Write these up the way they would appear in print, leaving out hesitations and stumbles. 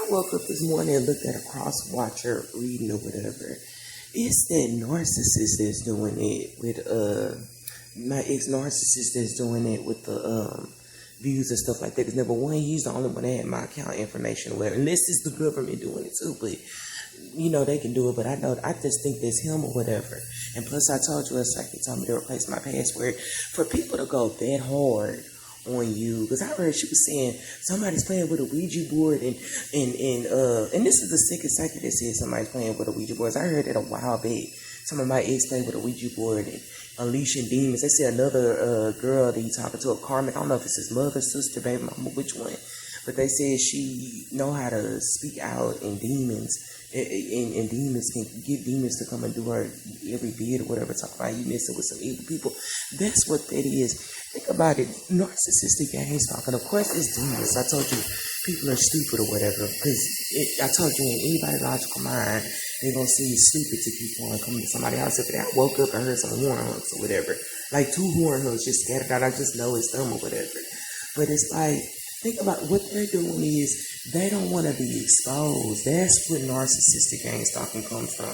I woke up this morning and looked at a cross watcher reading or whatever. It's that narcissist that's doing it with my ex narcissist that's doing it with the views and stuff like that. Because number one, he's the only one that had my account information or whatever. Unless it's the government doing it too, but they can do it. But I just think that's him or whatever. And plus, I told you a second told me to replace my password. For people to go that hard on you, because I heard she was saying somebody's playing with a Ouija board, and this is the second cycle that said somebody's playing with a Ouija board. I heard that a while back. Some of my ex played with a Ouija board and unleashing demons. They said another girl that he talking to, a Carmen. I don't know if it's his mother, sister, baby mama, which one. But they said she know how to speak out in demons, and demons can get demons to come and do her every bid or whatever. Talk about you messing with some evil people. That's what that is. Think about it. Narcissistic games talking. Of course, it's demons. I told you people are stupid or whatever. Because I told you in anybody's logical mind, they're going to see it's stupid to keep on coming to somebody else. If I woke up and heard some horn hooks or whatever. Like 2 horn hooks just scattered out. I just know it's them or whatever. But it's like, think about what they're doing is they don't want to be exposed. That's where narcissistic gang stalking comes from.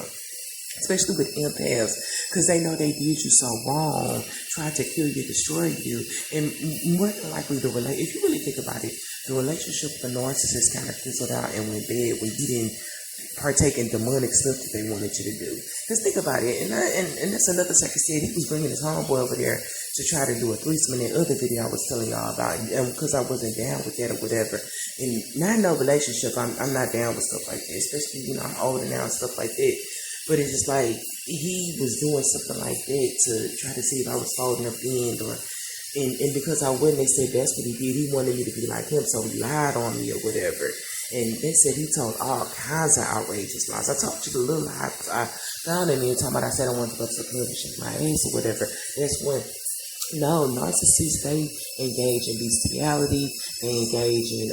Especially with empaths, because they know they did you so wrong, tried to kill you, destroy you, and more than likely if you really think about it, the relationship with the narcissist kind of fizzled out and went bad when you didn't partake in demonic stuff that they wanted you to do. Just think about it, and that's another second said he was bringing his homeboy over there to try to do a threesome in the other video I was telling y'all about, because I wasn't down with that or whatever. And not no relationship, I'm not down with stuff like that, especially I'm older now and stuff like that. But it's just like he was doing something like that to try to see if I was folding up in, and because I wasn't, they said that's what he did. He wanted me to be like him, so he lied on me or whatever. And they said he told all kinds of outrageous lies. I told you the little lies I found in me talking about I said I wanted to go to the club and shake my ass or whatever. That's when narcissists, they engage in bestiality, they engage in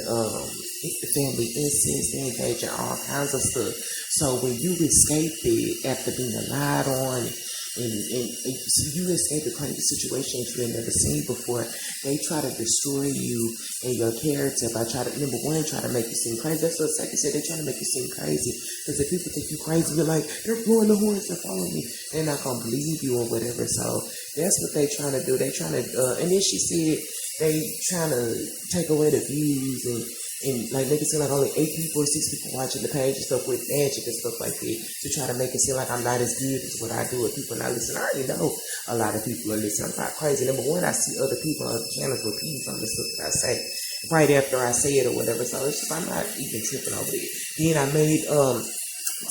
family incest, they engage in all kinds of stuff. So when you escape it after being lied on, and you escape a crazy situation that you had never seen before, they try to destroy you and your character by try to make you seem crazy. That's what second said, they're trying to make you seem crazy. Because if people think you crazy, you're like, they're blowing the horns, they're following me. They're not going to believe you or whatever. So that's what they trying to do. They trying to, and then she said they trying to take away the views and like make it seem like only 8 people or 6 people watching the page and stuff with magic and stuff like that to try to make it seem like I'm not as good as what I do. If people not listening, I already know a lot of people are listening. I'm not crazy. Number one, I see other people on other channels repeating some of the stuff that I say right after I say it or whatever. So it's just I'm not even tripping over it. Then I made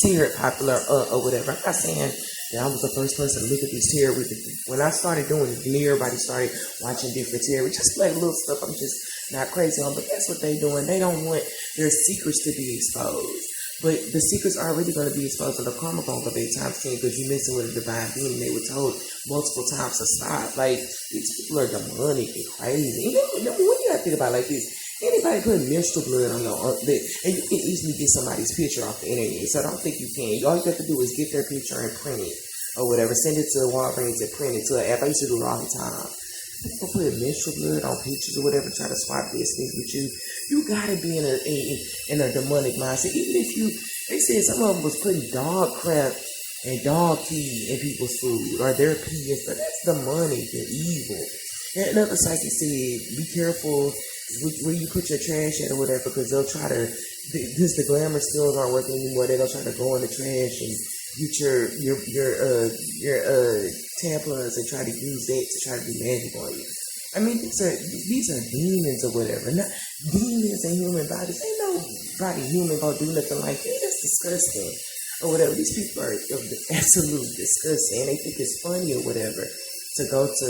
tarot popular or whatever. I'm not saying that I was the first person to look at these tarot. When I started doing it, everybody started watching different tarot. Just like little stuff I'm just not crazy on, but that's what they doing. They don't want their secrets to be exposed. But the secrets are really going to be exposed, and the karma going to go big times 10 because you're messing with a divine being. They were told multiple times to stop. Like, these people are demonic and crazy. And when you got to think about it like this, anybody putting menstrual blood on your lip, and you can easily get somebody's picture off the internet. So I don't think you can. All you have to do is get their picture and print it or whatever. Send it to Walgreens and print it to an app. I used to do it all the time. People put menstrual blood on pictures or whatever, try to swap this thing with you. You gotta be in a demonic mindset. Even if they said some of them was putting dog crap and dog pee in people's food or their pee, but that's demonic and evil. And another psychic said, be careful where you put your trash at or whatever, because they'll try to, because the glamour skills aren't working anymore, they'll try to go in the trash and get your tampons and try to use that to try to do magic on you. I mean, these are demons or whatever. Not demons in human bodies. Ain't nobody human gonna do nothing like that. That's disgusting or whatever. These people are absolute disgusting. And they think it's funny or whatever to go to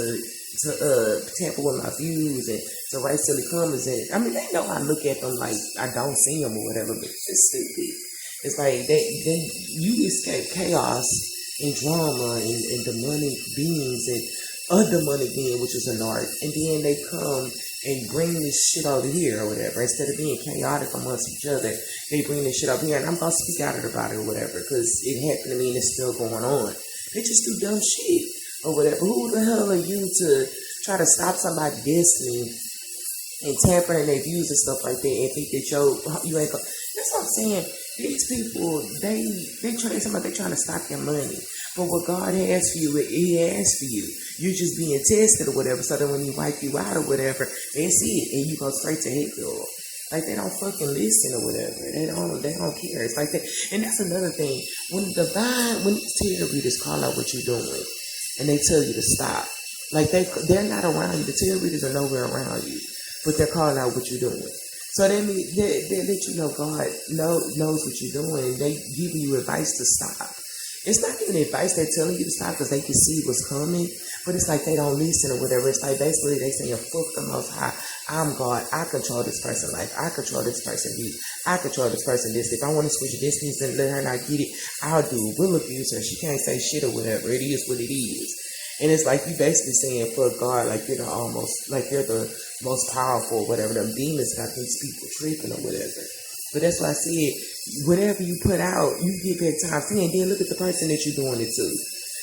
tamper with my views and to write silly comments. And I mean, they know I look at them like I don't see them or whatever, but it's stupid. It's like then you escape chaos and drama and demonic beings and a demonic being, which is an art, and then they come and bring this shit over here or whatever. Instead of being chaotic amongst each other, they bring this shit over here, and I'm gonna speak out about it or whatever, because it happened to me and it's still going on. They just do dumb shit or whatever. Who the hell are you to try to stop somebody's destiny and tamper in their views and stuff like that and think that you ain't gonna... That's what I'm I'm saying. These people, they trying to stop your money. But what God has for you, He has for you. You're just being tested or whatever, so that when He wipe you out or whatever, that's it, and you go straight to hell. Like, they don't fucking listen or whatever. They don't care. It's like that. And that's another thing. When these tarot readers call out what you're doing, and they tell you to stop, like they're not around you. The tarot readers are nowhere around you, but they're calling out what you're doing. So they let you know God knows what you're doing. They giving you advice to stop. It's not even advice they're telling you to stop because they can see what's coming, but it's like they don't listen or whatever. It's like basically they saying, fuck the Most High. I'm God. I control this person's life. I control this person's views. I control this person this. If I want to switch distance and let her not get it, I'll do it. We'll abuse her. She can't say shit or whatever. It is what it is. And it's like you basically saying, fuck God, like you're the most powerful or whatever. Them demons got these people tripping or whatever. But that's why I said, whatever you put out, you get back time. And then look at the person that you're doing it to.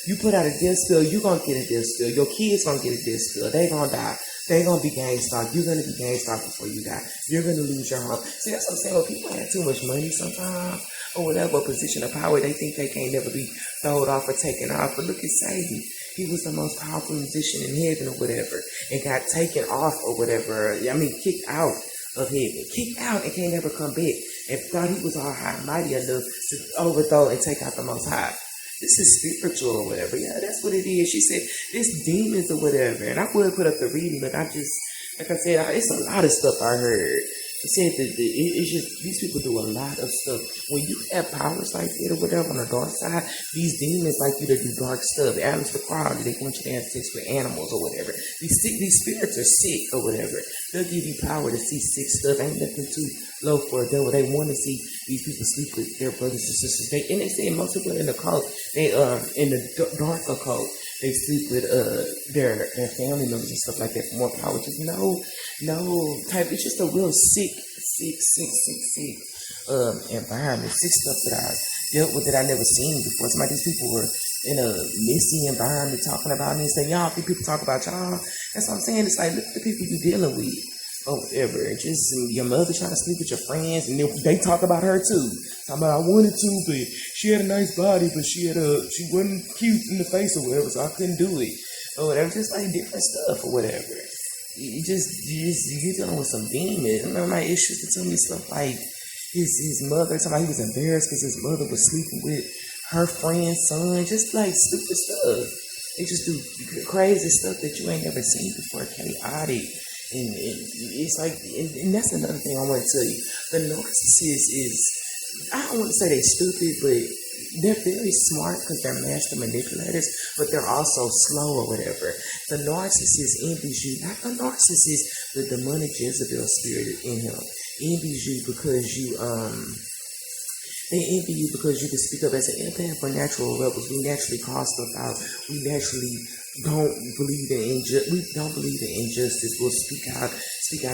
You put out a death spell, you're going to get a death spell. Your kids going to get a death spell. They going to die. They going to be gang stalked. You're going to be gang stalked before you die. You're going to lose your home. See, that's what I'm saying. When people have too much money sometimes, or whatever, position of power, they think they can't never be thrown off or taken off. But look at Sadie. He was the most powerful musician in heaven or whatever, and got taken off or whatever. I mean, kicked out of heaven. Kicked out and can't ever come back. And thought he was all high and mighty enough to overthrow and take out the Most High. This is spiritual or whatever. Yeah, that's what it is. She said, it's demons or whatever. And I would put up the reading, but like I said, it's a lot of stuff I heard. It said that it's just, these people do a lot of stuff. When you have powers like that or whatever on the dark side, these demons like you to do dark stuff. Alice the Crowley, they want you to have sex with animals or whatever. These spirits are sick or whatever. They'll give you power to see sick stuff. Ain't nothing too low for a devil. They want to see these people sleep with their brothers and sisters. And they say most people in the cult, they in the dark occult, they sleep with their family members and stuff like that for more power. Just no type. It's just a real sick environment. Sick stuff that I dealt with that I never seen before. Some of these people were in a messy environment talking about me and saying, y'all, people talk about y'all. That's what I'm saying. It's like, look at the people you dealing with. Or whatever. Just your mother trying to sleep with your friends, and they talk about her too. Talking about I wanted to, but she had a nice body, but she wasn't cute in the face or whatever, so I couldn't do it. Or whatever. Just like different stuff or whatever. You're dealing with some demons. I remember my issues to tell me stuff like his mother, somebody he was embarrassed because his mother was sleeping with her friend's son, just like stupid stuff. They just do crazy stuff that you ain't never seen before, chaotic. And it's like, and that's another thing I want to tell you. The narcissist is, I don't want to say they're stupid, but they're very smart because they're master manipulators, but they're also slow or whatever. The narcissist envies you, not the narcissist, the demonic Jezebel spirit in him envies you because they envy you because you can speak up as an empath. For natural rebels, we naturally call stuff out. We naturally don't believe in injustice. We'll speak out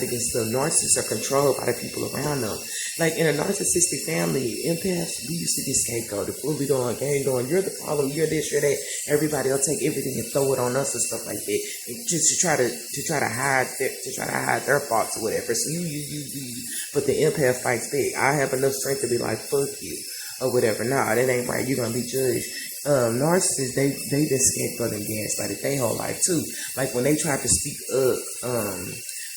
against them. Narcissists are controlled by the people around them. Like in a narcissistic family, empaths, we used to get scapegoated. What we doing? Gang doing? You're the problem. You're this. You're that. Everybody will take everything and throw it on us and stuff like that, and just to try to hide their faults or whatever. So you. But the empath fights back. I have enough strength to be like, fuck you or whatever. Nah, that ain't right. You're gonna be judged. Narcissists, they been scapegoated and gaslighted their whole life too. Like when they tried to speak up,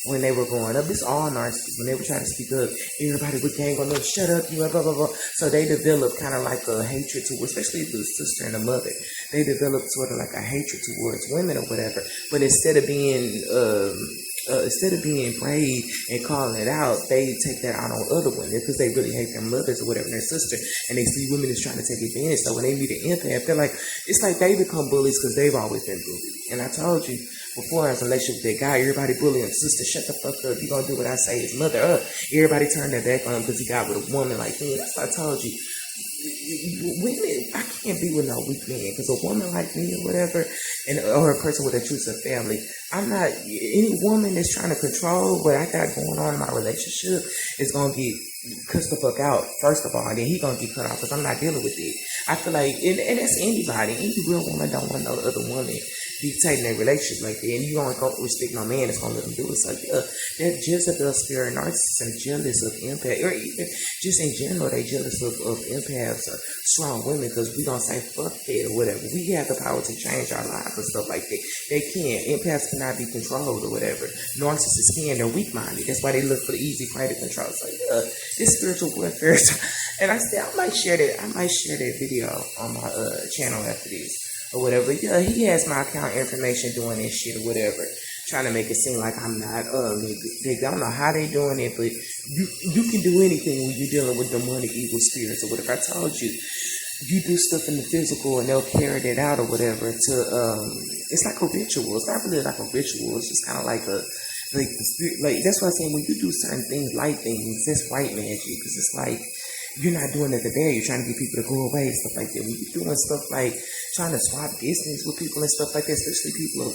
when they were growing up, it's all narcissists. When they were trying to speak up, everybody would gang on them, shut up, you blah blah blah. So they developed kind of like a hatred to, especially the sister and the mother. They developed sort of like a hatred towards women or whatever. But instead of being brave and calling it out, they take that out on other women because they really hate their mothers or whatever, their sister, and they see women as trying to take advantage. So when they meet an empath, they're like, it's like they become bullies because they've always been bullied. And I told you before, I was in a relationship with that guy, everybody bullying him. Sister, shut the fuck up. You gonna do what I say. His mother up. Everybody turned their back on him because he got with a woman like me. That's what I told you. Women, I can't be with no weak man because a woman like me or whatever, or a person with a intrusive family, I'm not, any woman that's trying to control what I got going on in my relationship is gonna get cussed the fuck out first of all, and then he gonna get cut off because I'm not dealing with it. I feel like, and that's anybody, any real woman don't want no other woman dictating their relationship like that. And you only gonna respect no man that's gonna let them do it. So yeah, that Jezebel spirit, narcissists and jealous of empath, or even just in general, they jealous of empaths or strong women, because we don't say fuck that or whatever. We have the power to change our lives and stuff like that. They can. Empaths cannot be controlled or whatever. Narcissists can. They're weak-minded. That's why they look for the easy prey to control. So yeah, this spiritual warfare. And I said I might share that video on my channel after this or whatever. Yeah, he has my account information doing this shit or whatever, trying to make it seem like I'm not. They don't know how they doing it, but you can do anything when you're dealing with demonic evil spirits or whatever. I told you. You do stuff in the physical and they'll carry that out or whatever to it's like a ritual. It's not really like a ritual. It's just kind of like the spirit, like that's what I'm saying. When you do certain things, light things, that's white magic, because it's like you're not doing it to there. You're trying to get people to go away and stuff like that. When you're doing stuff like trying to swap distance with people and stuff like that, especially people of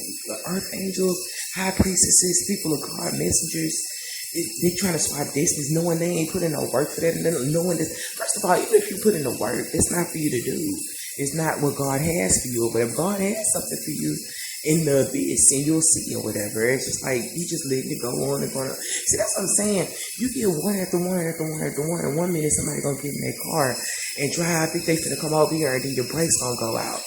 earth angels, high priestesses, people of God, messengers, they trying to swap distance, knowing they ain't putting no work for that, and then knowing that, first of all, even if you put in the work, it's not for you to do. It's not what God has for you, but if God has something for you in the abyss, and you'll see or whatever. It's just like you just letting it go on and going on. See, that's what I'm saying. You get one after one after one after one, and 1 minute somebody gonna get in their car and drive. I think they finna come over here, and then your brakes gonna go out.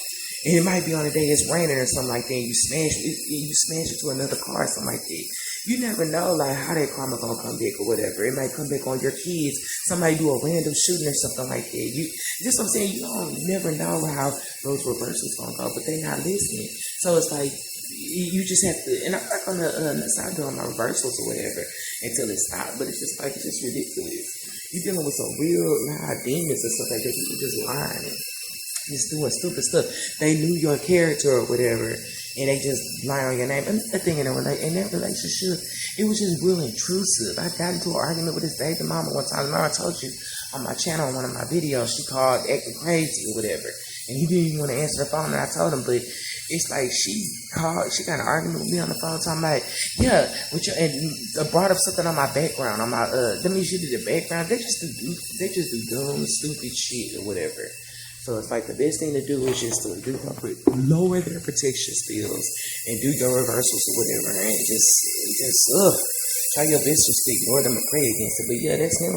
And it might be on a day it's raining or something like that, and you smash it to another car or something like that. You never know like how that karma gonna come back or whatever. It might come back on your kids. Somebody do a random shooting or something like that. Just what I'm saying, you don't never know how those reversals gonna go, but they not listening. So it's like you just have to, and I'm not gonna stop doing my reversals or whatever until it stops. But it's just like, it's just ridiculous. You're dealing with some real loud demons and stuff like that. People just lying, just doing stupid stuff. They knew your character or whatever, and they just lie on your name. And the thing in that relationship, it was just real intrusive. I got into an argument with this baby mama one time. Remember I told you on my channel, on one of my videos, she called acting crazy or whatever, and he didn't even want to answer the phone. And I told him, but it's like she got an argument with me on the phone, talking like, yeah, and brought up something on my background, on my let me show you the background. They just do dumb, stupid shit or whatever. So it's like the best thing to do is just to lower their protection skills and do your reversals or whatever, and just try your best to ignore them and pray against it. But yeah, that's him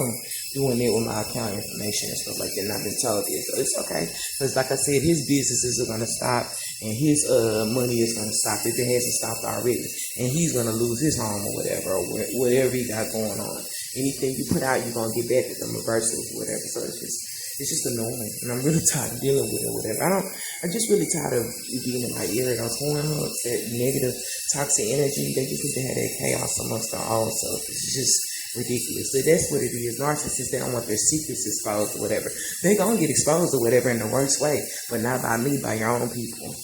doing it with my account information and stuff like that. And I've been told this, so it's okay, because like I said, his businesses are gonna stop and his money is gonna stop if it hasn't stopped already, and he's gonna lose his home or whatever, or whatever he got going on. Anything you put out, you're gonna get back at them reversals or whatever. So it's just annoying, and I'm really tired of dealing with it or whatever. I'm just really tired of being in my ear, those horn hooks, that negative, toxic energy. They just need to have that chaos amongst their own self. It's just ridiculous. So that's what it is. Narcissists, they don't want their secrets exposed or whatever. They gonna get exposed or whatever in the worst way, but not by me, by your own people.